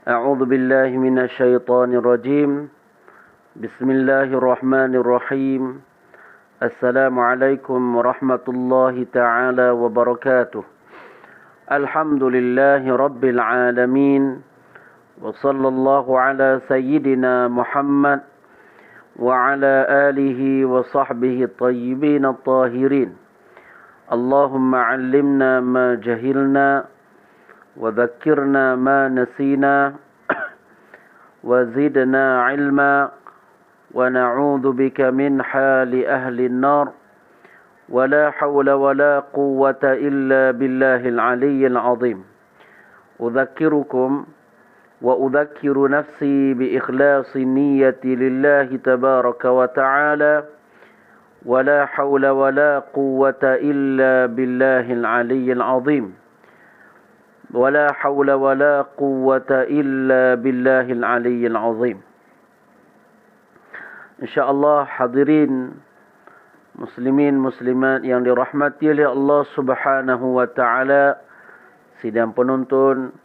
أعوذ بالله من الشيطان الرجيم بسم الله الرحمن الرحيم السلام عليكم ورحمة الله تعالى وبركاته الحمد لله رب العالمين وصلى الله على سيدنا محمد وعلى آله وصحبه الطيبين الطاهرين اللهم علمنا ما جهلنا وذكرنا ما نسينا وزدنا علما ونعوذ بك من حال أهل النار ولا حول ولا قوة إلا بالله العلي العظيم أذكركم وأذكر نفسي بإخلاص النية لله تبارك وتعالى ولا حول ولا قوة إلا بالله العلي العظيم ولا حول ولا قوة إلا بالله العلي العظيم. InsyaAllah hadirin muslimin muslimat yang dirahmati oleh Allah Subhanahu wa taala, sidang penonton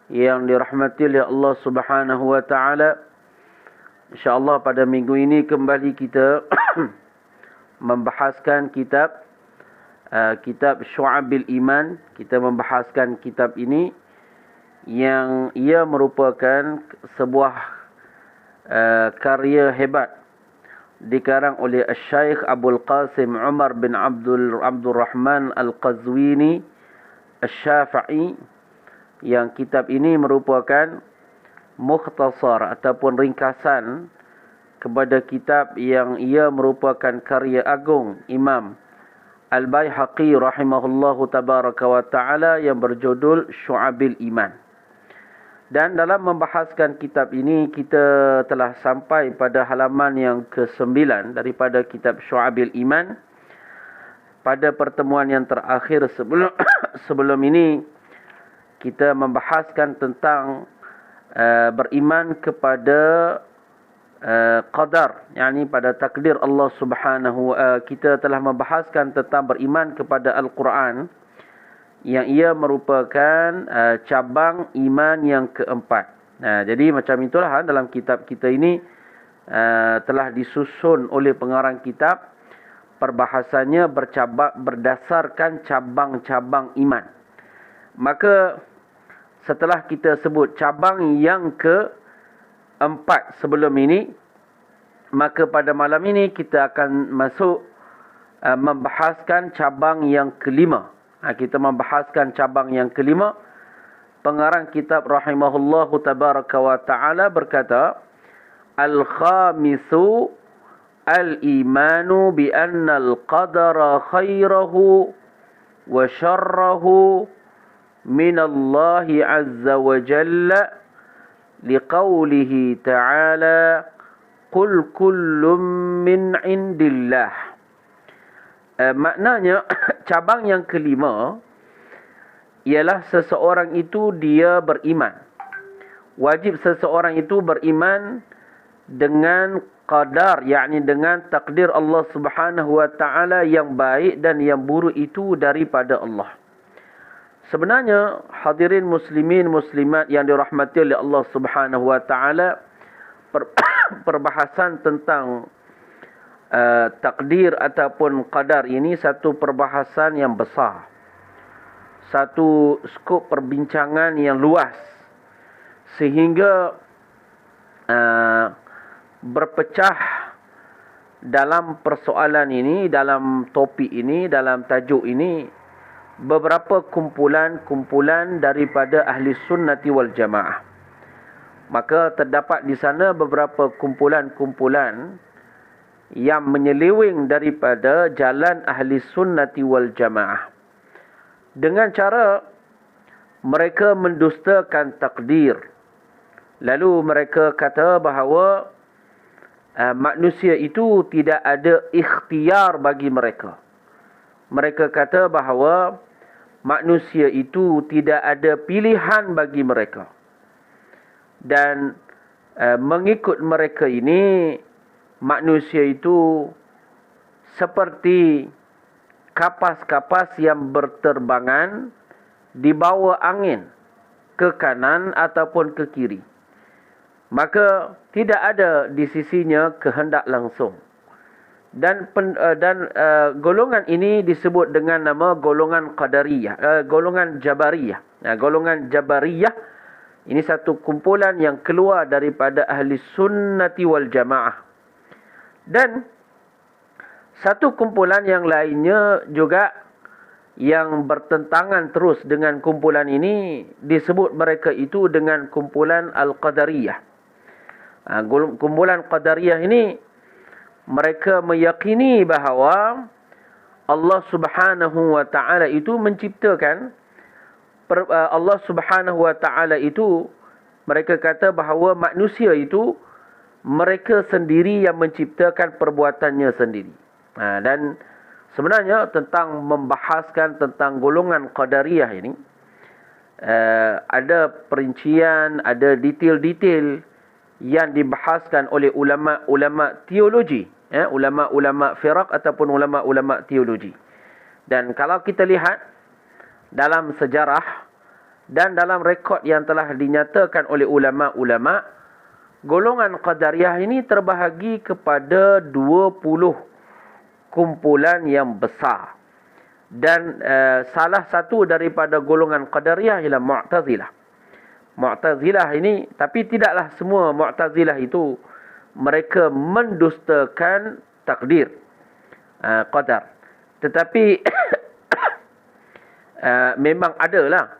yang dirahmati oleh Allah Subhanahu wa taala. InsyaAllah pada minggu ini kembali kita membahaskan kitab Syu'abil Iman. Kita membahaskan kitab ini yang ia merupakan sebuah karya hebat dikarang oleh Syekh Abdul Qasim Umar bin Abdul Rahman Al-Qazwini Asy-Syafi'i, yang kitab ini merupakan mukhtasar ataupun ringkasan kepada kitab yang ia merupakan karya agung Imam Al-Baihaqi rahimahullahu tabaraka wa ta'ala yang berjudul Syu'abil Iman. Dan dalam membahaskan kitab ini, kita telah sampai pada halaman yang ke-9 daripada kitab Syu'abil Iman. Pada pertemuan yang terakhir sebelum ini, kita membahaskan tentang beriman kepada qadar, yakni pada takdir Allah Subhanahu kita telah membahaskan tentang beriman kepada Al-Quran, yang ia merupakan cabang iman yang keempat. Jadi macam itulah dalam kitab kita ini telah disusun oleh pengarang kitab, perbahasannya berdasarkan cabang-cabang iman. Maka setelah kita sebut cabang yang keempat sebelum ini, maka pada malam ini kita akan masuk membahaskan cabang yang kelima. Kita membahaskan cabang yang kelima. Pengarang kitab rahimahullahu tabaraka wa ta'ala berkata, Al-khamisu al-imanu bi anna al-qadara khairahu wa syarrahu minallahi azza wa jalla liqaulihi ta'ala qul kullum min indillah. Maknanya cabang yang kelima ialah seseorang itu dia beriman. Wajib seseorang itu beriman dengan qadar, yakni dengan takdir Allah Subhanahu wa taala yang baik dan yang buruk itu daripada Allah. Sebenarnya hadirin muslimin muslimat yang dirahmati oleh Allah Subhanahu wa taala, perbahasan tentang takdir ataupun qadar ini satu perbahasan yang besar, satu skop perbincangan yang luas, sehingga berpecah dalam persoalan ini, dalam topik ini, dalam tajuk ini, beberapa kumpulan-kumpulan daripada ahli sunnati wal jamaah. Maka terdapat di sana beberapa kumpulan-kumpulan yang menyeleweng daripada jalan ahli sunnati wal jamaah dengan cara mereka mendustakan takdir. Lalu mereka kata bahawa manusia itu tidak ada ikhtiar bagi mereka. Mereka kata bahawa manusia itu tidak ada pilihan bagi mereka. Dan mengikut mereka ini, manusia itu seperti kapas-kapas yang berterbangan di bawah angin. ke kanan ataupun ke kiri. Maka tidak ada di sisinya kehendak langsung. Dan golongan ini disebut dengan nama golongan Qadariyah, golongan Jabariyah. Golongan Jabariyah ini satu kumpulan yang keluar daripada ahli sunnati wal jamaah. Dan satu kumpulan yang lainnya juga yang bertentangan terus dengan kumpulan ini, disebut mereka itu dengan kumpulan Al-Qadariyah. Kumpulan Qadariyah ini, mereka meyakini bahawa Allah Subhanahu wa Ta'ala itu menciptakan, Allah Subhanahu wa Ta'ala itu, mereka kata bahawa manusia itu mereka sendiri yang menciptakan perbuatannya sendiri. Dan sebenarnya tentang membahaskan tentang golongan Qadariyah ini, ada perincian, ada detail-detail yang dibahaskan oleh ulama-ulama teologi, ulama-ulama firaq ataupun ulama-ulama teologi. Dan kalau kita lihat dalam sejarah dan dalam rekod yang telah dinyatakan oleh ulama-ulama, golongan Qadariyah ini terbahagi kepada 20 kumpulan yang besar. Dan salah satu daripada golongan Qadariyah ialah Mu'tazilah. Mu'tazilah ini, tapi tidaklah semua Mu'tazilah itu mereka mendustakan takdir, qadar. Tetapi memang adalah,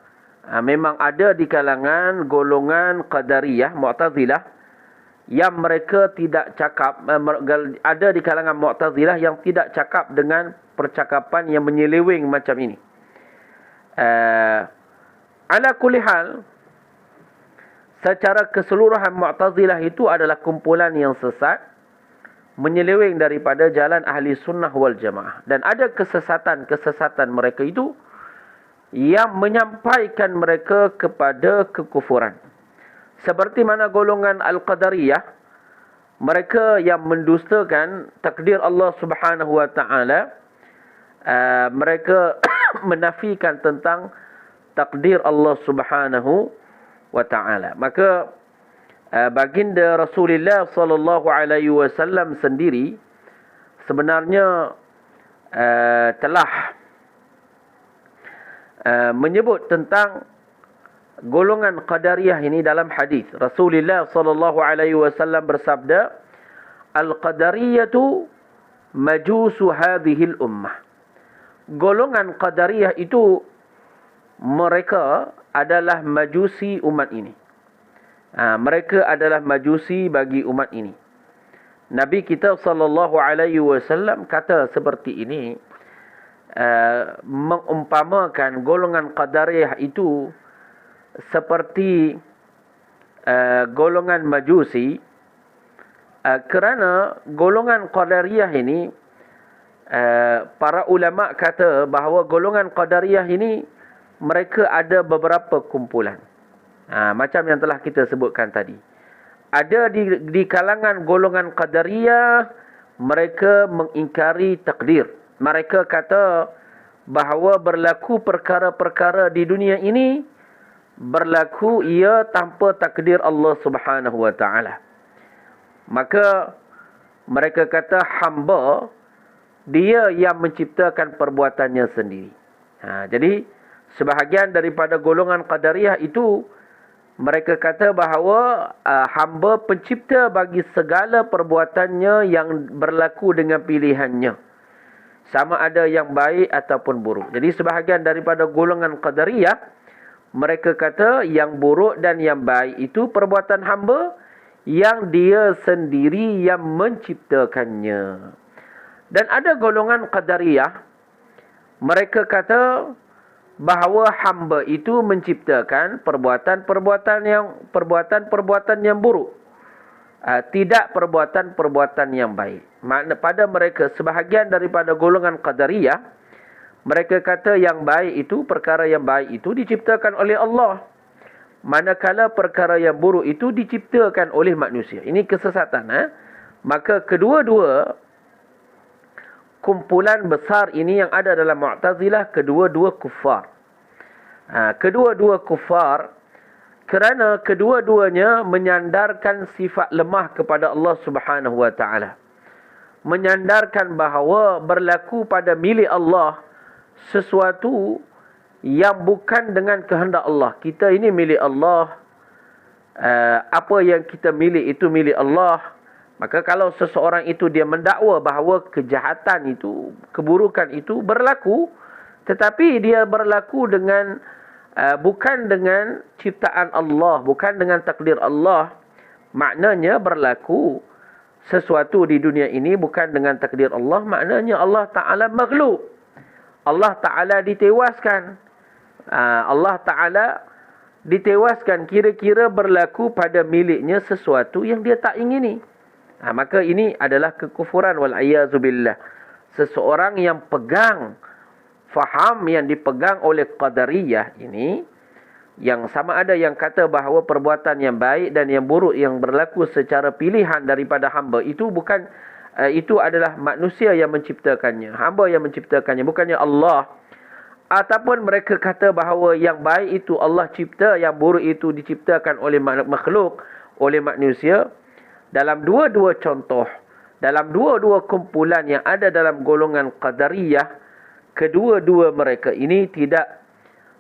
memang ada di kalangan golongan Qadariyah, Mu'tazilah, yang mereka tidak cakap, ada di kalangan Mu'tazilah yang tidak cakap dengan percakapan yang menyeleweng macam ini. Ala kulli hal, secara keseluruhan Mu'tazilah itu adalah kumpulan yang sesat, menyeleweng daripada jalan ahli sunnah wal jamaah. Dan ada kesesatan-kesesatan mereka itu yang menyampaikan mereka kepada kekufuran. Seperti mana golongan Al-Qadariyah, mereka yang mendustakan takdir Allah Subhanahu wa Ta'ala, mereka menafikan tentang takdir Allah Subhanahu wa Ta'ala. Maka baginda Rasulullah sallallahu alaihi wasallam sendiri sebenarnya telah menyebut tentang golongan Qadariyah ini dalam hadis. Rasulullah sallallahu alaihi wasallam bersabda, "Al-Qadariyatu majusu hadhihi al-ummah." Golongan Qadariyah itu mereka adalah majusi umat ini. Mereka adalah majusi bagi umat ini. Nabi kita sallallahu alaihi wasallam kata seperti ini, mengumpamakan golongan Qadariyah itu seperti golongan majusi, kerana golongan Qadariyah ini, para ulama kata bahawa golongan Qadariyah ini mereka ada beberapa kumpulan. Macam yang telah kita sebutkan tadi. Ada di kalangan golongan Qadariyah, mereka mengingkari takdir. Mereka kata bahawa berlaku perkara-perkara di dunia ini, berlaku ia tanpa takdir Allah Subhanahu wa Ta'ala. Maka mereka kata hamba, dia yang menciptakan perbuatannya sendiri. Jadi sebahagian daripada golongan Qadariyah itu, mereka kata bahawa hamba pencipta bagi segala perbuatannya yang berlaku dengan pilihannya, sama ada yang baik ataupun buruk. Jadi sebahagian daripada golongan Qadariyah, mereka kata yang buruk dan yang baik itu perbuatan hamba yang dia sendiri yang menciptakannya. Dan ada golongan Qadariyah, mereka kata bahawa hamba itu menciptakan perbuatan-perbuatan yang buruk, tidak perbuatan-perbuatan yang baik. Pada mereka, sebahagian daripada golongan Qadariyah, mereka kata yang baik itu, perkara yang baik itu diciptakan oleh Allah, manakala perkara yang buruk itu diciptakan oleh manusia. Ini kesesatan. Maka kedua-dua kumpulan besar ini yang ada dalam Mu'tazilah, kedua-dua kufar. Kedua-dua kufar Kerana kedua-duanya menyandarkan sifat lemah kepada Allah Subhanahu wa taala. Menyandarkan bahawa berlaku pada milik Allah sesuatu yang bukan dengan kehendak Allah. Kita ini milik Allah. Apa yang kita milik itu milik Allah. Maka kalau seseorang itu dia mendakwa bahawa kejahatan itu, keburukan itu berlaku, tetapi dia berlaku dengan bukan dengan ciptaan Allah, bukan dengan takdir Allah, maknanya berlaku sesuatu di dunia ini bukan dengan takdir Allah, maknanya Allah Ta'ala makhluk. Allah Ta'ala ditewaskan. Allah Ta'ala ditewaskan kira-kira berlaku pada miliknya sesuatu yang dia tak ingini. Maka ini adalah kekufuran wal-a'yazubillah. Seseorang yang pegang faham yang dipegang oleh Qadariyah ini, yang sama ada yang kata bahawa perbuatan yang baik dan yang buruk yang berlaku secara pilihan daripada hamba itu bukan, itu adalah manusia yang menciptakannya, hamba yang menciptakannya, bukannya Allah. Ataupun mereka kata bahawa yang baik itu Allah cipta, yang buruk itu diciptakan oleh makhluk, oleh manusia. Dalam dua-dua contoh, dalam dua-dua kumpulan yang ada dalam golongan Qadariyah, kedua-dua mereka ini tidak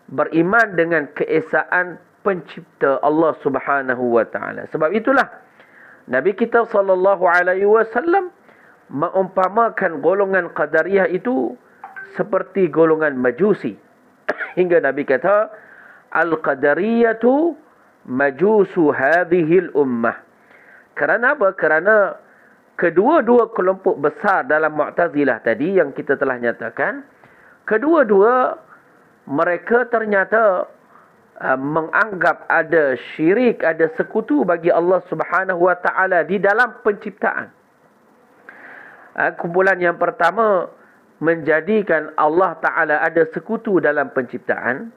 beriman dengan keesaan pencipta Allah Subhanahu wa taala. Sebab itulah Nabi kita sallallahu alaihi wasallam mengumpamakan golongan Qadariyah itu seperti golongan Majusi. Hingga Nabi kata, Al-Qadariyatu majusu hadhil ummah. Kerana apa? Kerana kedua-dua kelompok besar dalam Mu'tazilah tadi yang kita telah nyatakan, kedua-dua mereka ternyata menganggap ada syirik, ada sekutu bagi Allah Subhanahu wa taala di dalam penciptaan. Kumpulan yang pertama menjadikan Allah Ta'ala ada sekutu dalam penciptaan.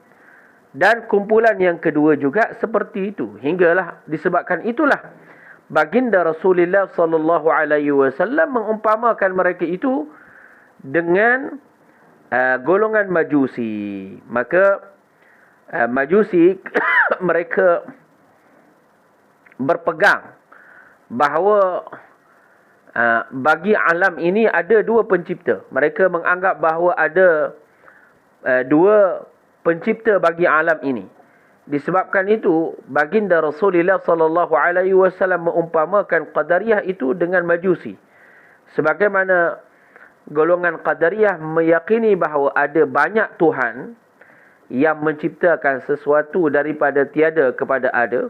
Dan kumpulan yang kedua juga seperti itu. Hinggalah disebabkan itulah baginda Rasulullah sallallahu alaihi wasallam mengumpamakan mereka itu dengan golongan Majusi. Maka Majusi mereka berpegang bahawa bagi alam ini ada dua pencipta. Mereka menganggap bahawa ada dua pencipta bagi alam ini. Disebabkan itu baginda Rasulullah sallallahu alaihi wasallam mengumpamakan Qadariyah itu dengan Majusi. Sebagaimana golongan Qadariyah meyakini bahawa ada banyak Tuhan yang menciptakan sesuatu daripada tiada kepada ada,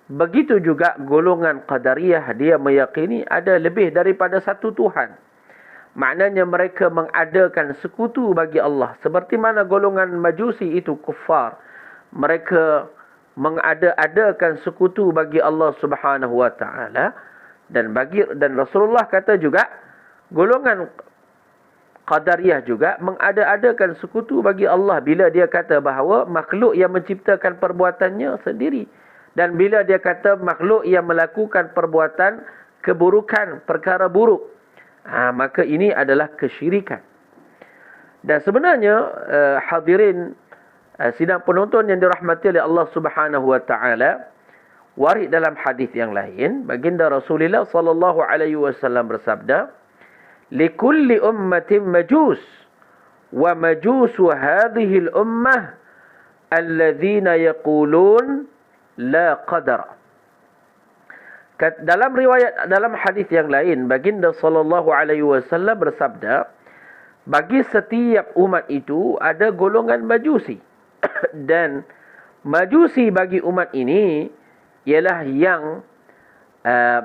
begitu juga golongan Qadariyah dia meyakini ada lebih daripada satu Tuhan. Maknanya mereka mengadakan sekutu bagi Allah. Seperti mana golongan Majusi itu kufar. Mereka mengada-adakan sekutu bagi Allah Subhanahu wa taala, dan Rasulullah kata juga golongan Qadariyah juga mengada-adakan sekutu bagi Allah bila dia kata bahawa makhluk yang menciptakan perbuatannya sendiri, dan bila dia kata makhluk yang melakukan perbuatan keburukan, perkara buruk, maka ini adalah kesyirikan. Dan sebenarnya hadirin sidang penonton yang dirahmati oleh Allah Subhanahu wa taala, warid dalam hadis yang lain baginda Rasulullah sallallahu alaihi wasallam bersabda, likulli ummatin majus wa majusu hadhihi al-ummah alladhina yaqulun la qadar. Dalam riwayat, dalam hadis yang lain baginda sallallahu alaihi wasallam bersabda, bagi setiap umat itu ada golongan Majusi. Dan Majusi bagi umat ini ialah yang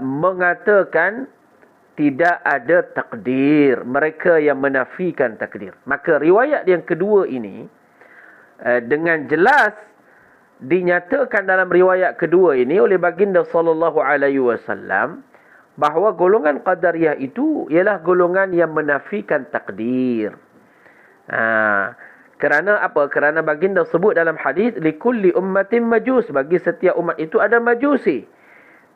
mengatakan tidak ada takdir. Mereka yang menafikan takdir. Maka riwayat yang kedua ini dengan jelas dinyatakan dalam riwayat kedua ini oleh baginda sallallahu alaihi wasallam bahawa golongan Qadariyah itu ialah golongan yang menafikan takdir. Kerana apa? Kerana baginda sebut dalam hadis likulli ummatin majus, bagi setiap umat itu ada Majusi.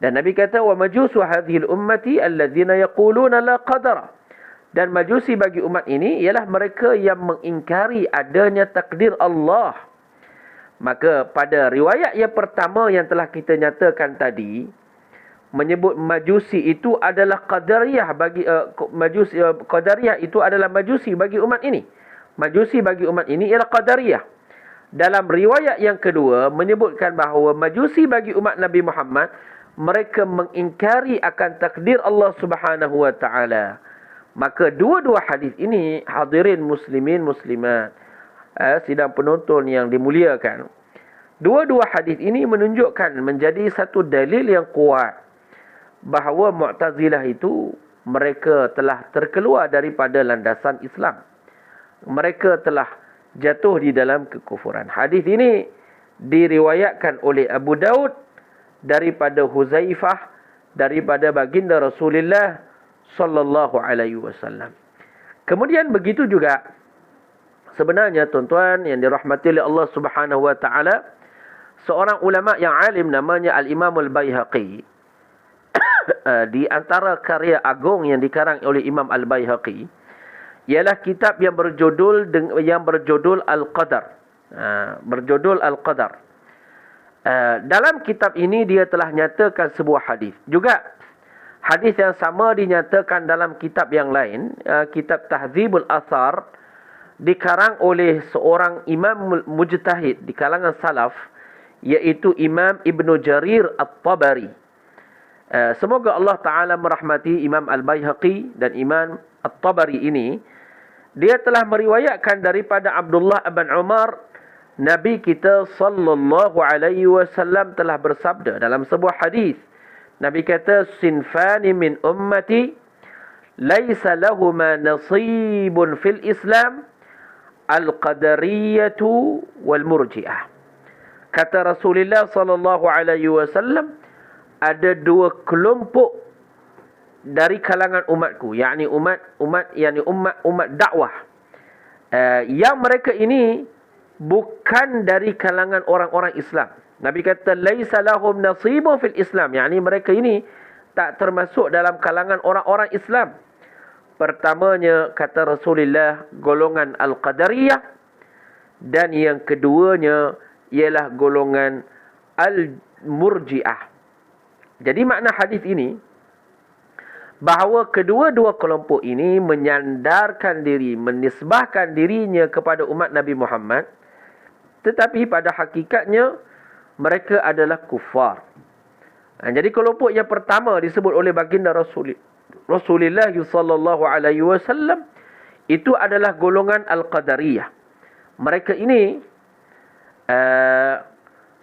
Dan Nabi kata wa majusu hadhil ummati alladzina yaquluna la qadara. Dan Majusi bagi umat ini ialah mereka yang mengingkari adanya takdir Allah. Maka pada riwayat yang pertama yang telah kita nyatakan tadi, menyebut majusi itu adalah qadariyah bagi qadariyah itu adalah majusi bagi umat ini. Majusi bagi umat ini ialah qadariyah. Dalam riwayat yang kedua menyebutkan bahawa majusi bagi umat Nabi Muhammad, mereka mengingkari akan takdir Allah Subhanahu wa taala. Maka dua-dua hadis ini, hadirin muslimin muslimat, sidang penonton yang dimuliakan, dua-dua hadis ini menunjukkan menjadi satu dalil yang kuat bahawa Mu'tazilah itu mereka telah terkeluar daripada landasan Islam. Mereka telah jatuh di dalam kekufuran. Hadis ini diriwayatkan oleh Abu Daud daripada Huzaifah, daripada baginda Rasulullah sallallahu alaihi wasallam. Kemudian begitu juga sebenarnya tuan-tuan yang dirahmati oleh Allah Subhanahu wa taala, seorang ulama yang alim namanya Al-Imam Al-Baihaqi, di antara karya agung yang dikarang oleh Imam Al-Baihaqi ialah kitab yang berjudul Al-Qadar. Berjudul Al-Qadar. Dalam kitab ini dia telah nyatakan sebuah hadis. Juga hadis yang sama dinyatakan dalam kitab yang lain, kitab Tahdzibul Athar, dikarang oleh seorang imam mujtahid di kalangan salaf, iaitu Imam Ibnu Jarir At-Tabari. Semoga Allah Ta'ala merahmati Imam Al-Baihaqi dan Imam At-Tabari ini. Dia telah meriwayatkan daripada Abdullah bin Umar, Nabi kita sallallahu alaihi wasallam telah bersabda dalam sebuah hadis. Nabi kata, sinfani min ummati laisa lahuma nasibun fil Islam, al-qadariyatu wal murji'ah. Kata Rasulullah sallallahu alaihi wasallam, ada dua kelompok dari kalangan umatku, yakni umat dakwah, yang mereka ini bukan dari kalangan orang-orang Islam. Nabi kata laisa lahum nasibun fil Islam, yakni mereka ini tak termasuk dalam kalangan orang-orang Islam. Pertamanya kata Rasulullah golongan al-qadariyah, dan yang keduanya ialah golongan al-murji'ah. Jadi makna hadis ini bahawa kedua-dua kelompok ini menyandarkan diri, menisbahkan dirinya kepada umat Nabi Muhammad, tetapi pada hakikatnya mereka adalah kufar. Jadi kelompok yang pertama disebut oleh baginda Rasulullah sallallahu alaihi wasallam itu adalah golongan al-qadariyah. Mereka ini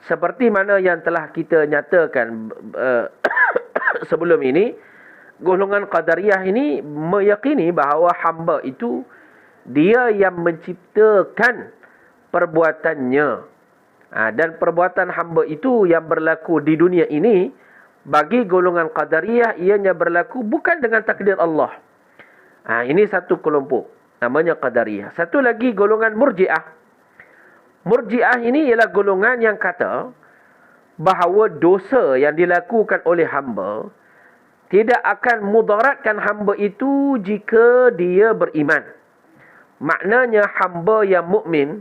seperti mana yang telah kita nyatakan sebelum ini, golongan qadariyah ini meyakini bahawa hamba itu dia yang menciptakan perbuatannya. Dan perbuatan hamba itu yang berlaku di dunia ini, bagi golongan qadariyah ianya berlaku bukan dengan takdir Allah. Ini satu kelompok, namanya qadariyah. Satu lagi golongan murji'ah. Murji'ah ini ialah golongan yang kata bahawa dosa yang dilakukan oleh hamba tidak akan mudaratkan hamba itu jika dia beriman. Maknanya hamba yang mukmin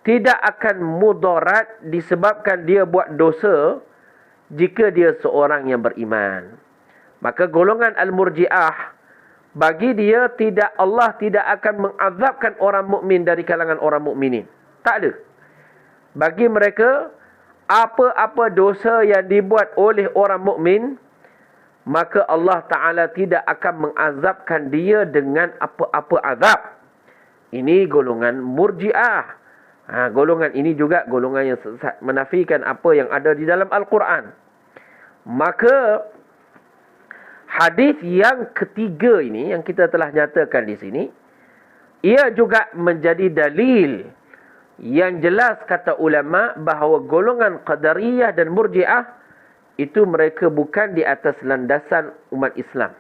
tidak akan mudarat disebabkan dia buat dosa jika dia seorang yang beriman. Maka golongan al-murji'ah, bagi dia Allah tidak akan mengazabkan orang mukmin dari kalangan orang mukminin. Tak ada. Bagi mereka, apa-apa dosa yang dibuat oleh orang mukmin, maka Allah Ta'ala tidak akan mengazabkan dia dengan apa-apa azab. Ini golongan murji'ah. Golongan ini juga golongan yang sesat, menafikan apa yang ada di dalam Al-Quran. Maka hadis yang ketiga ini yang kita telah nyatakan di sini, ia juga menjadi dalil yang jelas kata ulama bahawa golongan qadariyah dan murji'ah itu mereka bukan di atas landasan umat Islam.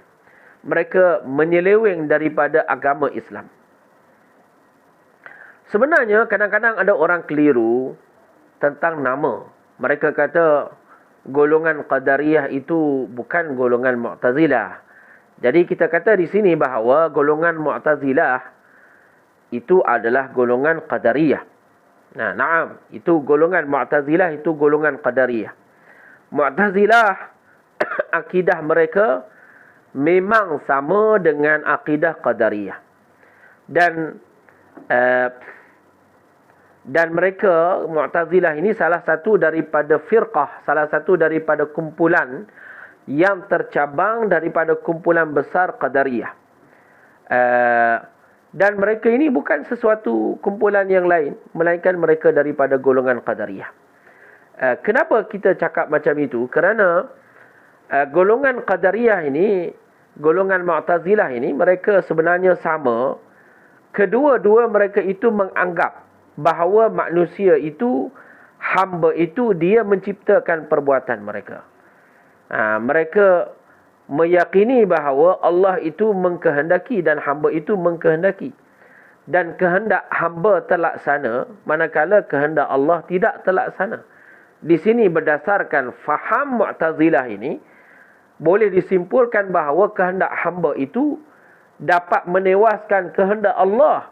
Mereka menyeleweng daripada agama Islam. Sebenarnya kadang-kadang ada orang keliru tentang nama. Mereka kata golongan qadariyah itu bukan golongan Mu'tazilah. Jadi kita kata di sini bahawa golongan Mu'tazilah itu adalah golongan qadariyah. Nah, na'am, itu golongan Mu'tazilah, itu golongan Qadariyah. Mu'tazilah akidah mereka memang sama dengan akidah Qadariyah. Dan mereka Mu'tazilah ini salah satu daripada firqah, salah satu daripada kumpulan yang tercabang daripada kumpulan besar Qadariyah. Dan mereka ini bukan sesuatu kumpulan yang lain, melainkan mereka daripada golongan Qadariyah. Kenapa kita cakap macam itu? Kerana golongan Qadariyah ini, golongan Mu'tazilah ini, mereka sebenarnya sama. Kedua-dua mereka itu menganggap bahawa manusia itu, hamba itu, dia menciptakan perbuatan mereka. Mereka meyakini bahawa Allah itu mengkehendaki dan hamba itu mengkehendaki. Dan kehendak hamba terlaksana, manakala kehendak Allah tidak terlaksana. Di sini berdasarkan faham Mu'tazilah ini, boleh disimpulkan bahawa kehendak hamba itu dapat menewaskan kehendak Allah.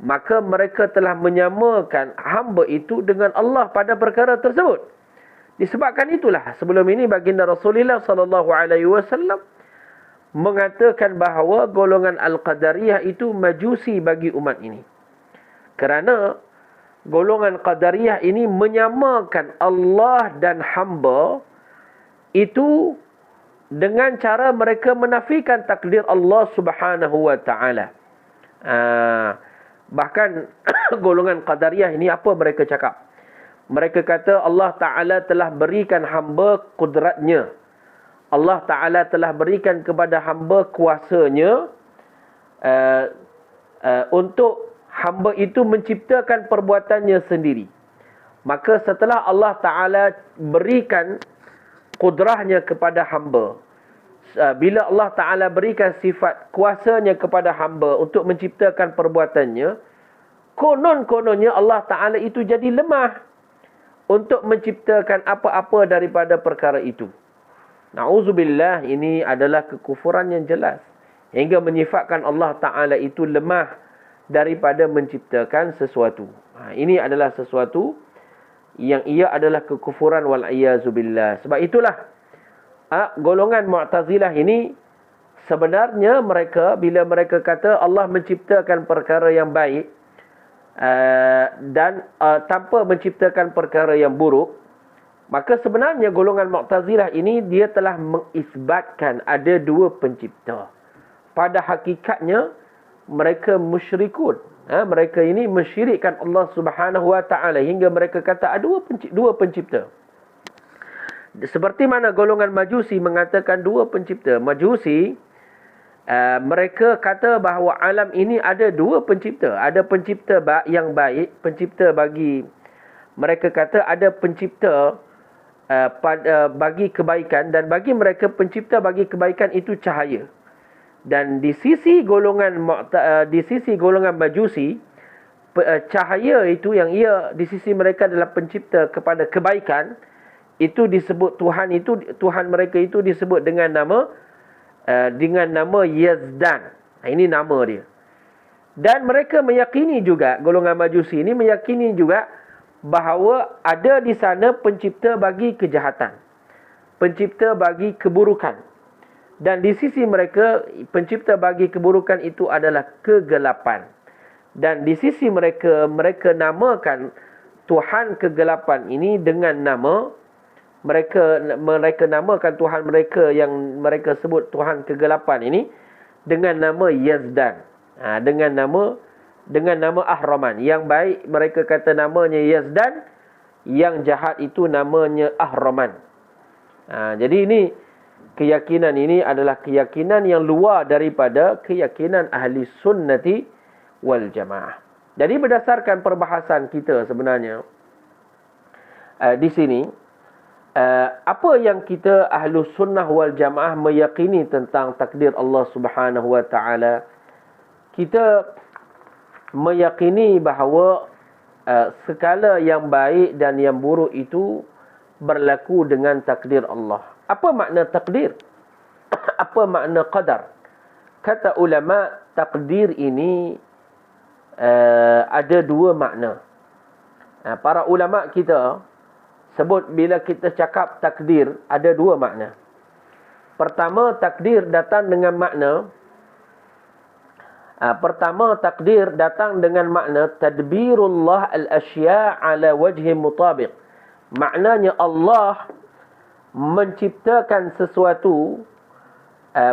Maka mereka telah menyamakan hamba itu dengan Allah pada perkara tersebut. Disebabkan itulah sebelum ini baginda Rasulullah SAW mengatakan bahawa golongan Al-Qadariyah itu majusi bagi umat ini. Kerana golongan Qadariyah ini menyamakan Allah dan hamba itu dengan cara mereka menafikan takdir Allah Subhanahu wa taala. Bahkan golongan Qadariyah ini apa mereka cakap? Mereka kata Allah Ta'ala telah berikan hamba kudratnya. Allah Ta'ala telah berikan kepada hamba kuasanya untuk hamba itu menciptakan perbuatannya sendiri. Maka setelah Allah Ta'ala berikan kudrahnya kepada hamba, bila Allah Ta'ala berikan sifat kuasanya kepada hamba untuk menciptakan perbuatannya, konon-kononnya Allah Ta'ala itu jadi lemah untuk menciptakan apa-apa daripada perkara itu. Na'udzubillah, ini adalah kekufuran yang jelas. Hingga menyifatkan Allah Ta'ala itu lemah daripada menciptakan sesuatu. Ini adalah sesuatu yang ia adalah kekufuran wal'iyazubillah. Sebab itulah golongan Mu'tazilah ini sebenarnya mereka, bila mereka kata Allah menciptakan perkara yang baik, dan tanpa menciptakan perkara yang buruk, maka sebenarnya golongan Mu'tazilah ini dia telah mengisbatkan ada dua pencipta. Pada hakikatnya mereka musyrikun. Mereka ini mensyirikkan Allah Subhanahu wa taala hingga mereka kata ada dua pencipta. Seperti mana golongan Majusi mengatakan dua pencipta. Majusi mereka kata bahawa alam ini ada dua pencipta. Ada pencipta yang baik, pencipta bagi, mereka kata ada pencipta bagi kebaikan, dan bagi mereka pencipta bagi kebaikan itu cahaya. Dan di sisi golongan Majusi, cahaya itu yang ia di sisi mereka adalah pencipta kepada kebaikan, itu disebut Tuhan mereka itu disebut dengan nama Yazdan. Ini nama dia. Dan mereka meyakini juga, golongan Majusi ini meyakini juga bahawa ada di sana pencipta bagi kejahatan, pencipta bagi keburukan. Dan di sisi mereka, pencipta bagi keburukan itu adalah kegelapan. Dan di sisi mereka, mereka namakan Tuhan kegelapan ini dengan nama, mereka namakan Tuhan mereka yang mereka sebut Tuhan kegelapan ini dengan nama Yazdan. Dengan nama Ahraman. Yang baik mereka kata namanya Yazdan, yang jahat itu namanya Ahraman. Jadi ini keyakinan ini adalah keyakinan yang luar daripada keyakinan ahli sunnati wal jamaah. Jadi berdasarkan perbahasan kita sebenarnya di sini, apa yang kita ahlu sunnah wal jamaah meyakini tentang takdir Allah Subhanahu wa ta'ala? Kita meyakini bahawa segala yang baik dan yang buruk itu berlaku dengan takdir Allah. Apa makna takdir? Apa makna qadar? Kata ulama, takdir ini ada dua makna. Para ulama kita sebut bila kita cakap takdir ada dua makna. Pertama, takdir datang dengan makna tadbirullah al-asya' ala wajhi mutabiq. Maknanya Allah menciptakan sesuatu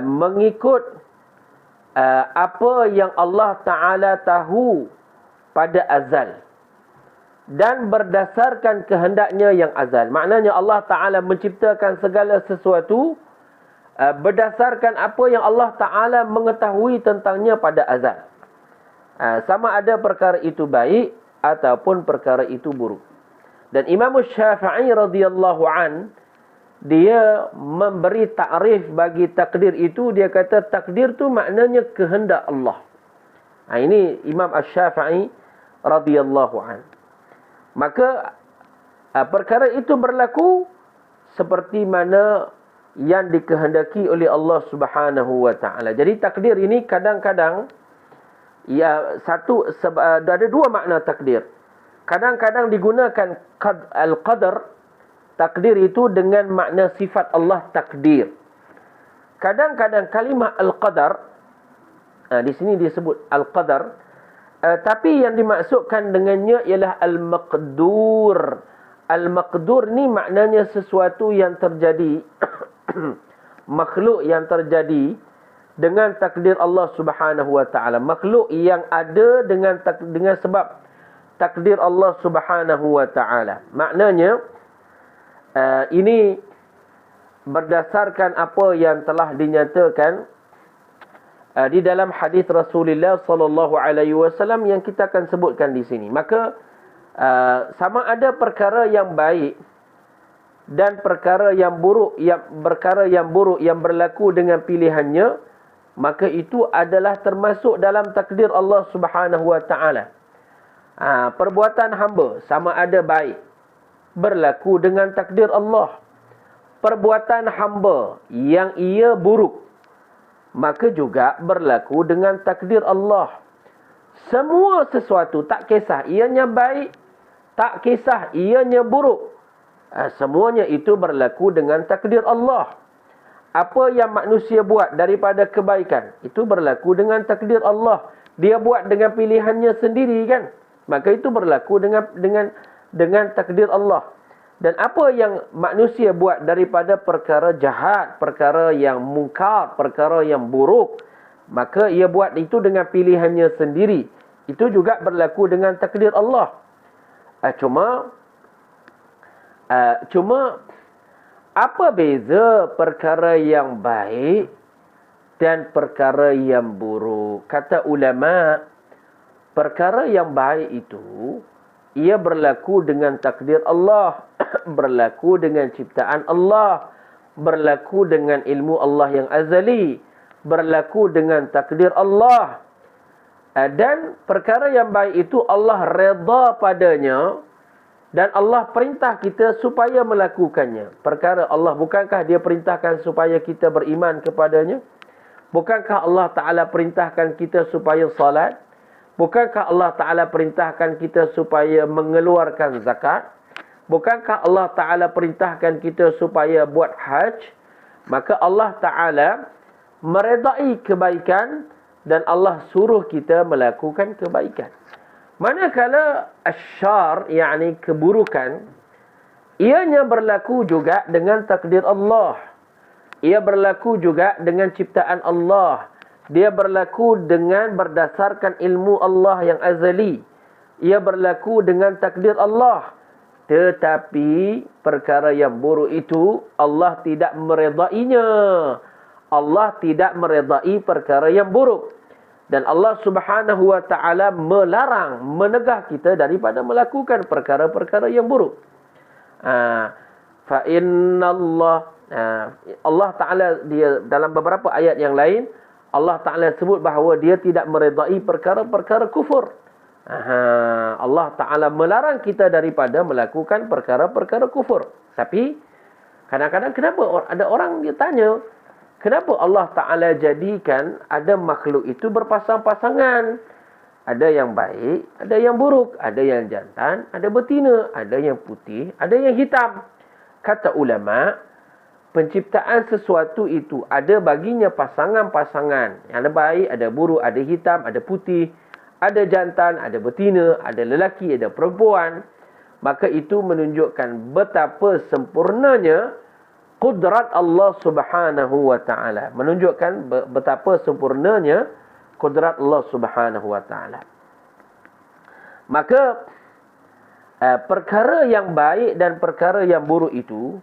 mengikut apa yang Allah Ta'ala tahu pada azal dan berdasarkan kehendaknya yang azal. Maknanya Allah Ta'ala menciptakan segala sesuatu berdasarkan apa yang Allah Ta'ala mengetahui tentangnya pada azal. Sama ada perkara itu baik ataupun perkara itu buruk. Dan Imam Syafi'i radhiyallahu an, dia memberi takrif bagi takdir itu. Dia kata takdir tu maknanya kehendak Allah. Ini Imam Syafi'i radhiyallahu an. Maka perkara itu berlaku seperti mana yang dikehendaki oleh Allah Subhanahu wa taala. Jadi takdir ini kadang-kadang ada dua makna takdir. Kadang-kadang digunakan al-qadar, takdir itu dengan makna sifat Allah takdir. Kadang-kadang kalimah al-qadar, di sini disebut al-qadar, tapi yang dimaksudkan dengannya ialah al-maqdur. Al-maqdur ni maknanya sesuatu yang terjadi makhluk yang terjadi dengan takdir Allah Subhanahu wa taala. Makhluk yang ada dengan sebab takdir Allah Subhanahu wa taala. Maknanya ini berdasarkan apa yang telah dinyatakan di dalam hadis Rasulullah sallallahu alaihi wasallam yang kita akan sebutkan di sini. Maka sama ada perkara yang baik dan perkara yang buruk yang berlaku dengan pilihannya, maka itu adalah termasuk dalam takdir Allah Subhanahu wa taala. Perbuatan hamba sama ada baik berlaku dengan takdir Allah. Perbuatan hamba yang ia buruk maka juga berlaku dengan takdir Allah. Semua sesuatu, tak kisah ianya baik, tak kisah ianya buruk, semuanya itu berlaku dengan takdir Allah. Apa yang manusia buat daripada kebaikan, itu berlaku dengan takdir Allah. Dia buat dengan pilihannya sendiri kan. Maka itu berlaku dengan takdir Allah. Dan apa yang manusia buat daripada perkara jahat, perkara yang mungkar, perkara yang buruk, maka ia buat itu dengan pilihannya sendiri. Itu juga berlaku dengan takdir Allah. Cuma apa beza perkara yang baik dan perkara yang buruk? Kata ulama, perkara yang baik itu ia berlaku dengan takdir Allah, berlaku dengan ciptaan Allah, berlaku dengan ilmu Allah yang azali, berlaku dengan takdir Allah. Dan perkara yang baik itu Allah redha padanya dan Allah perintah kita supaya melakukannya. Perkara Allah, bukankah dia perintahkan supaya kita beriman kepadanya? Bukankah Allah Ta'ala perintahkan kita supaya salat? Bukankah Allah Ta'ala perintahkan kita supaya mengeluarkan zakat? Bukankah Allah Ta'ala perintahkan kita supaya buat haj? Maka Allah Ta'ala meredai kebaikan dan Allah suruh kita melakukan kebaikan. Manakala asyar, yakni keburukan, ianya berlaku juga dengan takdir Allah. Ia berlaku juga dengan ciptaan Allah. Dia berlaku dengan berdasarkan ilmu Allah yang azali. Ia berlaku dengan takdir Allah. Tetapi perkara yang buruk itu Allah tidak meredainya. Allah tidak meredai perkara yang buruk. Dan Allah Subhanahu wa ta'ala melarang, menegah kita daripada melakukan perkara-perkara yang buruk. Fa inna Allah Ta'ala, dia dalam beberapa ayat yang lain, Allah Ta'ala sebut bahawa dia tidak meredai perkara-perkara kufur. Allah Ta'ala melarang kita daripada melakukan perkara-perkara kufur. Tapi kadang-kadang kenapa ada orang dia tanya, kenapa Allah Ta'ala jadikan ada makhluk itu berpasang-pasangan? Ada yang baik, ada yang buruk, ada yang jantan, ada betina, ada yang putih, ada yang hitam. Kata ulama, penciptaan sesuatu itu ada baginya pasangan-pasangan. Yang ada baik, ada buruk, ada hitam, ada putih, ada jantan, ada betina, ada lelaki, ada perempuan. Maka itu menunjukkan betapa sempurnanya kudrat Allah Subhanahu wa taala. Menunjukkan betapa sempurnanya kudrat Allah Subhanahu wa taala. Maka perkara yang baik dan perkara yang buruk itu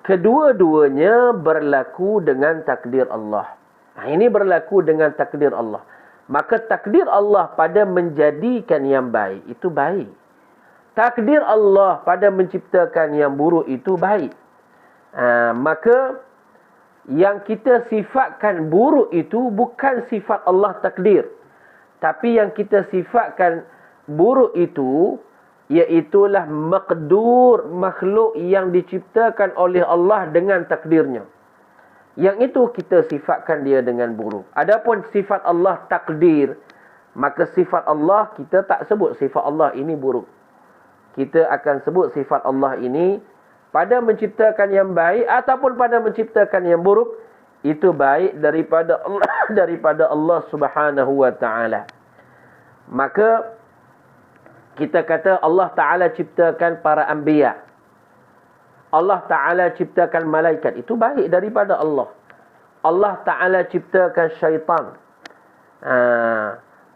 kedua-duanya berlaku dengan takdir Allah. Ini berlaku dengan takdir Allah. Maka takdir Allah pada menjadikan yang baik itu baik. Takdir Allah pada menciptakan yang buruk itu baik. Maka yang kita sifatkan buruk itu bukan sifat Allah takdir. Tapi yang kita sifatkan buruk itu iaitulah maqdur, makhluk yang diciptakan oleh Allah dengan takdirnya. Yang itu kita sifatkan dia dengan buruk. Adapun sifat Allah takdir, maka sifat Allah kita tak sebut sifat Allah ini buruk. Kita akan sebut sifat Allah ini pada menciptakan yang baik ataupun pada menciptakan yang buruk, itu baik daripada Allah Subhanahu wa taala. Maka kita kata Allah Taala ciptakan para anbiya. Allah Taala ciptakan malaikat, itu baik daripada Allah. Allah Taala ciptakan syaitan.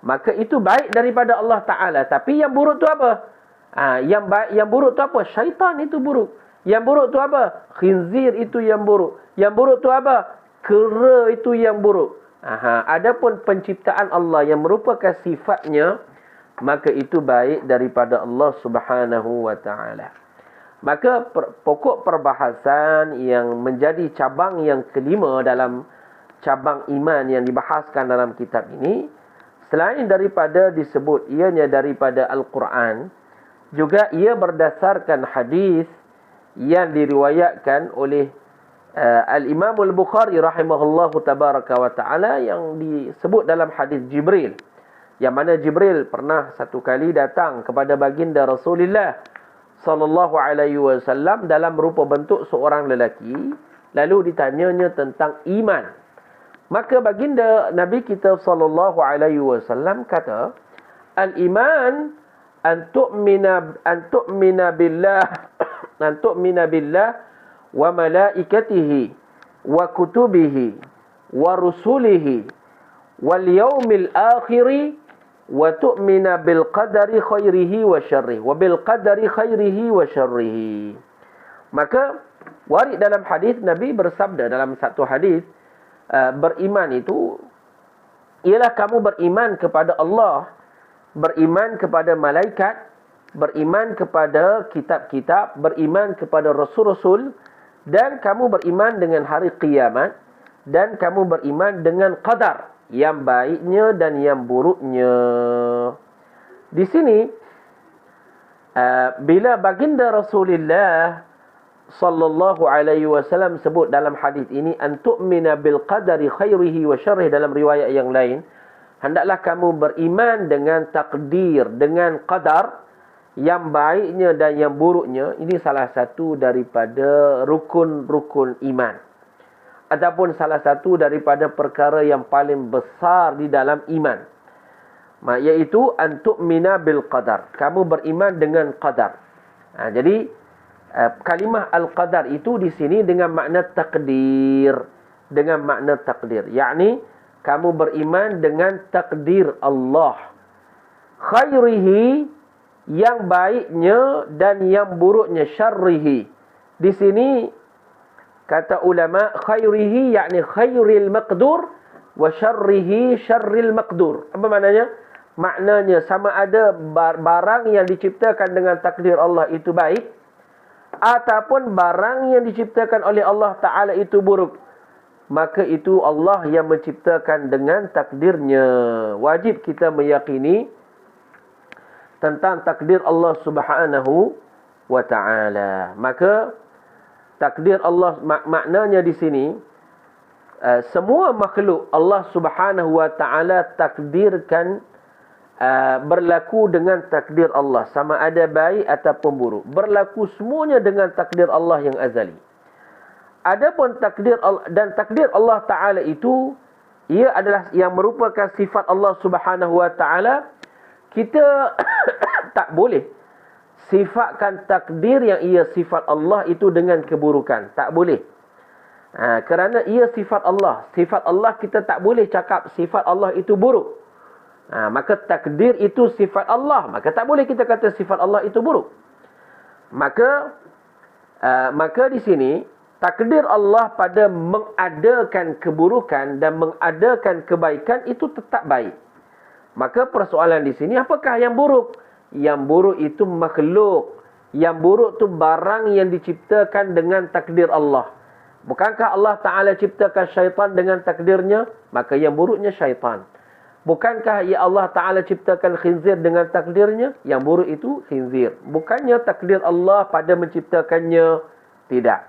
Maka itu baik daripada Allah Taala. Tapi yang buruk tu apa? Yang buruk tu apa? Syaitan itu buruk. Yang buruk tu apa? Khinzir itu yang buruk. Yang buruk tu apa? Kera itu yang buruk. Adapun penciptaan Allah yang merupakan sifatnya, maka itu baik daripada Allah Subhanahu wa taala. Maka pokok perbahasan yang menjadi cabang yang kelima dalam cabang iman yang dibahaskan dalam kitab ini, selain daripada disebut ianya daripada Al-Quran, juga ia berdasarkan hadis yang diriwayatkan oleh Al-Imam Al-Bukhari rahimahullahu tabaraka wa ta'ala, yang disebut dalam hadis Jibril. Yang mana Jibril pernah satu kali datang kepada baginda Rasulullah sallallahu alaihi wasallam dalam rupa bentuk seorang lelaki, lalu ditanyanya tentang iman. Maka baginda Nabi kita sallallahu alaihi wasallam kata, al-iman an tu'mina billah wa malaikatihi wa kutubihi wa rusulihi wal yaumil akhiri wa tu'mina bil qadari khairihi wa syarrihi wa bil qadari khairihi wa syarrihi. Maka warid dalam hadis, Nabi bersabda dalam satu hadis, beriman itu ialah kamu beriman kepada Allah, beriman kepada malaikat, beriman kepada kitab-kitab, beriman kepada rasul-rasul, dan kamu beriman dengan hari kiamat, dan kamu beriman dengan qadar, yang baiknya dan yang buruknya. Di sini bila baginda Rasulullah sallallahu alaihi wasallam sebut dalam hadis ini an tu'mina bil qadari khairihi wa syarrihi, dalam riwayat yang lain, hendaklah kamu beriman dengan takdir, dengan qadar, yang baiknya dan yang buruknya. Ini salah satu daripada rukun-rukun iman, ataupun salah satu daripada perkara yang paling besar di dalam iman, iaitu an tu'mina bil qadar, kamu beriman dengan qadar. Jadi kalimah al-qadar itu di sini dengan makna takdir, dengan makna takdir, yakni kamu beriman dengan takdir Allah, khairihi, yang baiknya dan yang buruknya, syarrihi. Di sini kata ulama, khairihi yakni khairil maqdur wa syarrihi syarril maqdur. Apa maknanya? Maknanya sama ada barang yang diciptakan dengan takdir Allah itu baik, ataupun barang yang diciptakan oleh Allah Ta'ala itu buruk. Maka itu Allah yang menciptakan dengan takdirnya. Wajib kita meyakini tentang takdir Allah Subhanahu wa Ta'ala. Maka takdir Allah maknanya di sini, semua makhluk Allah Subhanahu wa Ta'ala takdirkan berlaku dengan takdir Allah, sama ada baik ataupun buruk. Berlaku semuanya dengan takdir Allah yang azali. Adapun takdir Allah, dan takdir Allah Ta'ala itu, ia adalah yang merupakan sifat Allah Subhanahu Wa Ta'ala. Kita tak boleh sifatkan takdir yang ia sifat Allah itu dengan keburukan. Tak boleh. Kerana ia sifat Allah. Sifat Allah kita tak boleh cakap sifat Allah itu buruk. Maka takdir itu sifat Allah. Maka tak boleh kita kata sifat Allah itu buruk. Maka di sini takdir Allah pada mengadakan keburukan dan mengadakan kebaikan itu tetap baik. Maka persoalan di sini, apakah yang buruk? Yang buruk itu makhluk. Yang buruk itu barang yang diciptakan dengan takdir Allah. Bukankah Allah Ta'ala ciptakan syaitan dengan takdirnya? Maka yang buruknya syaitan. Bukankah ya Allah Ta'ala ciptakan khinzir dengan takdirnya? Yang buruk itu khinzir. Bukannya takdir Allah pada menciptakannya. Tidak.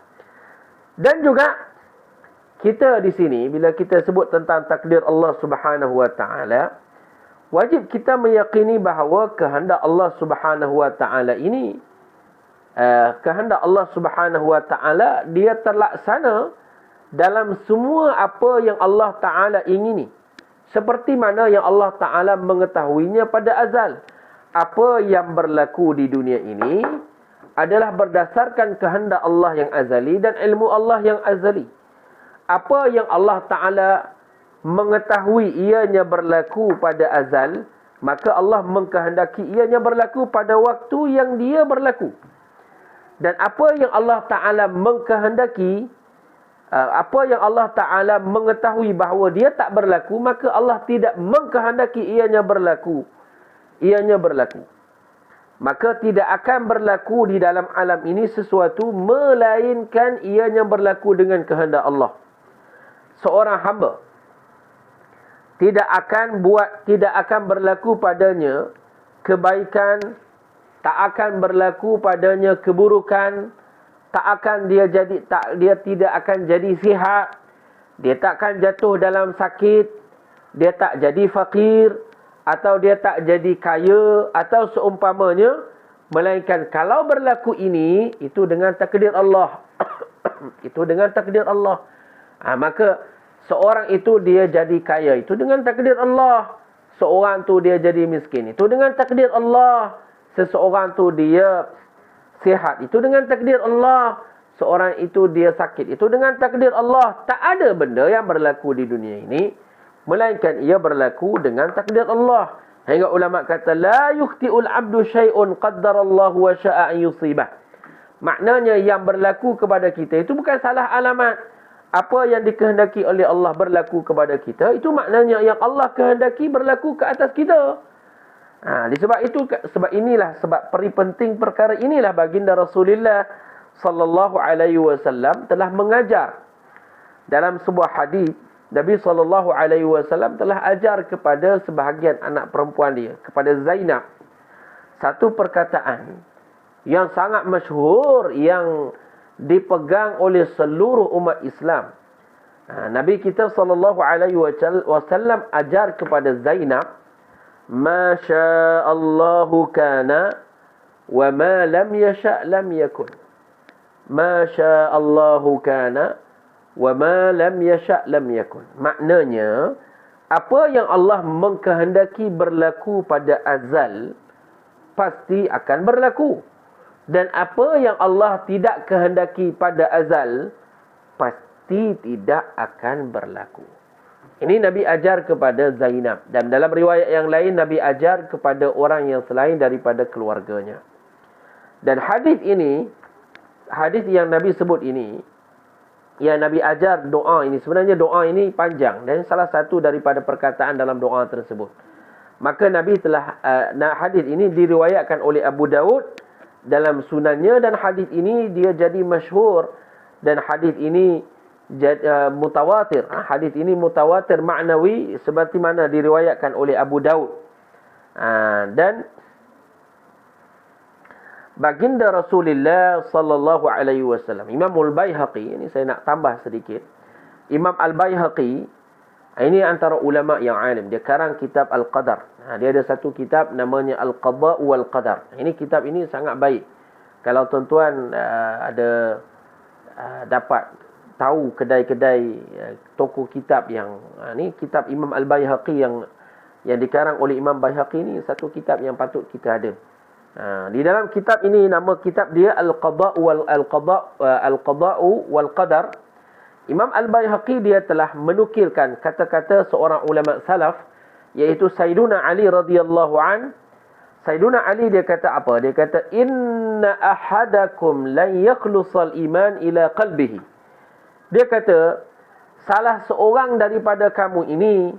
Dan juga kita di sini, bila kita sebut tentang takdir Allah Subhanahu Wa Ta'ala, wajib kita meyakini bahawa kehendak Allah Subhanahu Wa Ta'ala ini, kehendak Allah Subhanahu Wa Ta'ala, dia terlaksana dalam semua apa yang Allah Ta'ala ingini. Seperti mana yang Allah Ta'ala mengetahuinya pada azal. Apa yang berlaku di dunia ini adalah berdasarkan kehendak Allah yang azali dan ilmu Allah yang azali. Apa yang Allah Ta'ala mengetahui ianya berlaku pada azal, maka Allah mengkehendaki ianya berlaku pada waktu yang dia berlaku. Dan apa yang Allah Ta'ala mengkehendaki, apa yang Allah Ta'ala mengetahui bahawa dia tak berlaku, maka Allah tidak mengkehendaki ianya berlaku. Ianya berlaku. Maka tidak akan berlaku di dalam alam ini sesuatu melainkan ianya berlaku dengan kehendak Allah. Seorang hamba tidak akan berlaku padanya kebaikan, tak akan berlaku padanya keburukan, dia tidak akan jadi sihat, dia tak akan jatuh dalam sakit, dia tak jadi fakir, atau dia tak jadi kaya, atau seumpamanya, melainkan kalau berlaku ini, itu dengan takdir Allah. Itu dengan takdir Allah. Maka seorang itu dia jadi kaya, itu dengan takdir Allah. Seorang tu dia jadi miskin, itu dengan takdir Allah. Seseorang tu dia sihat, itu dengan takdir Allah. Seorang itu dia sakit, itu dengan takdir Allah. Tak ada benda yang berlaku di dunia ini melainkan ia berlaku dengan takdir Allah. Hingga ulama kata la yukhti'ul 'abdu syai'un qaddarallahu wa syaa an yusibah. Maknanya yang berlaku kepada kita itu bukan salah alamat. Apa yang dikehendaki oleh Allah berlaku kepada kita, itu maknanya yang Allah kehendaki berlaku ke atas kita. Sebab peri penting perkara inilah baginda Rasulullah sallallahu alaihi wasallam telah mengajar dalam sebuah hadis. Nabi sallallahu alaihi wasallam telah ajar kepada sebahagian anak perempuan dia, kepada Zainab, satu perkataan yang sangat masyhur yang dipegang oleh seluruh umat Islam. Nabi kita sallallahu alaihi wasallam ajar kepada Zainab, ma sya'allahu kana wa ma lam yasha' lam yakun. Ma sya'allahu kana wa ma lam yasha' lam yakun. Maknanya, apa yang Allah mengkehendaki berlaku pada azal pasti akan berlaku. Dan apa yang Allah tidak kehendaki pada azal pasti tidak akan berlaku. Ini Nabi ajar kepada Zainab. Dan dalam riwayat yang lain, Nabi ajar kepada orang yang selain daripada keluarganya. Dan hadis yang Nabi sebut ini, yang Nabi ajar doa ini, sebenarnya doa ini panjang. Dan salah satu daripada perkataan dalam doa tersebut. Maka Nabi telah, hadis ini diriwayatkan oleh Abu Daud dalam sunannya. Dan hadis ini dia jadi masyhur. Dan hadis ini mutawatir. Hadis ini mutawatir maknawi seperti mana diriwayatkan oleh Abu Daud. Dan baginda Rasulullah sallallahu alaihi wasallam, Imam Al-Baihaqi, ini saya nak tambah sedikit. Imam Al-Baihaqi Ini antara ulama yang alim. Dia karang kitab Al-Qadar. Dia ada satu kitab namanya Al-Qada' wal Qadar. Ini kitab ini sangat baik. Kalau tuan-tuan dapat tahu kedai-kedai toko kitab yang ni kitab Imam Al-Baihaqi yang dikarang oleh Imam Baihaqi ni satu kitab yang patut kita ada. Di dalam kitab ini nama kitab dia Al-Qada' wal Qadar. Imam Al-Baihaqi dia telah menukilkan kata-kata seorang ulama salaf iaitu Sayyiduna Ali radhiyallahu an. Sayyiduna Ali dia kata apa? Dia kata inna ahadakum lan yakhlusal iman ila qalbihi. Dia kata salah seorang daripada kamu ini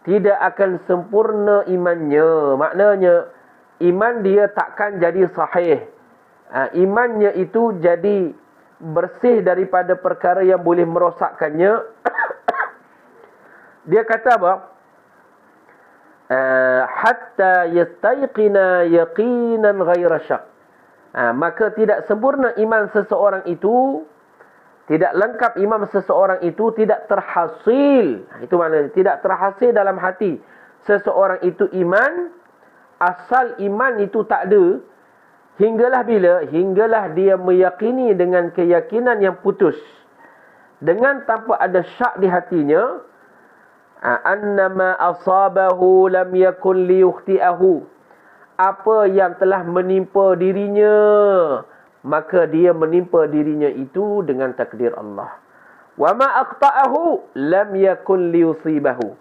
tidak akan sempurna imannya. Maknanya iman dia takkan jadi sahih. Imannya itu jadi bersih daripada perkara yang boleh merosakkannya. Dia kata apa? Hatta yastayqina yaqinan ghaira syak. Maka tidak sempurna iman seseorang itu, tidak lengkap iman seseorang itu, tidak terhasil. Itu maknanya tidak terhasil dalam hati seseorang itu iman. Asal iman itu tak ada. Hinggalah bila? Hinggalah dia meyakini dengan keyakinan yang putus. Dengan tanpa ada syak di hatinya. Annama asabahu lam yakun liyukhti'ahu. Apa yang telah menimpa dirinya, maka dia menimpa dirinya itu dengan takdir Allah. Wa ma aqta'ahu lam yakun liyusibahu.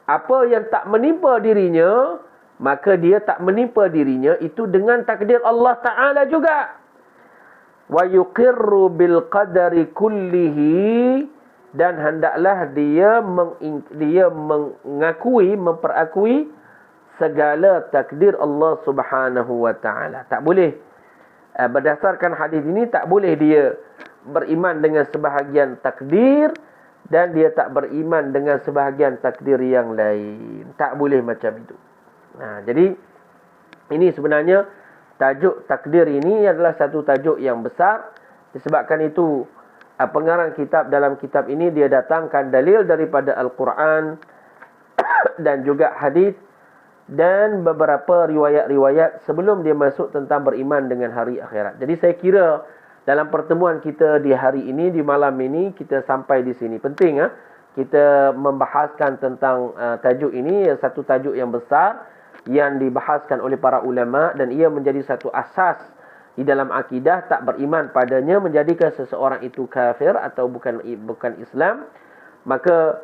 Apa yang tak menimpa dirinya, maka dia tak menimpa dirinya itu dengan takdir Allah Ta'ala juga. Wa yuqirru bil qadari kullihi. Dan hendaklah dia memperakui segala takdir Allah Subhanahu wa Ta'ala. Tak boleh, berdasarkan hadis ini, tak boleh dia beriman dengan sebahagian takdir dan dia tak beriman dengan sebahagian takdir yang lain. Tak boleh macam itu. Jadi ini sebenarnya tajuk takdir ini adalah satu tajuk yang besar. Disebabkan itu pengarang kitab dalam kitab ini dia datangkan dalil daripada Al-Quran dan juga hadis dan beberapa riwayat-riwayat sebelum dia masuk tentang beriman dengan hari akhirat. Jadi saya kira dalam pertemuan kita di hari ini, di malam ini, kita sampai di sini. Penting kita membahaskan tentang tajuk ini, satu tajuk yang besar yang dibahaskan oleh para ulama dan ia menjadi satu asas di dalam akidah. Tak beriman padanya menjadikan seseorang itu kafir atau bukan Islam. Maka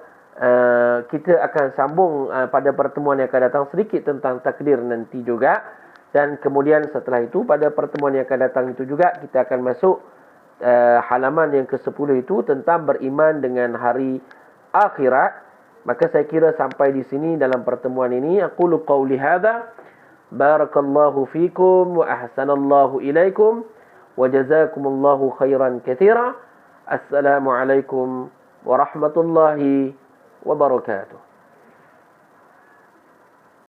kita akan sambung pada pertemuan yang akan datang sedikit tentang takdir nanti juga. Dan kemudian setelah itu pada pertemuan yang akan datang itu juga kita akan masuk halaman yang ke-10 itu tentang beriman dengan hari akhirat. Maka saya kira sampai di sini dalam pertemuan ini. Aqulu qawli hadha. Barakallahu fikum wa ahsanallahu ilaikum wa jazakumullahu khairan katsira. Assalamualaikum warahmatullahi wabarakatuh.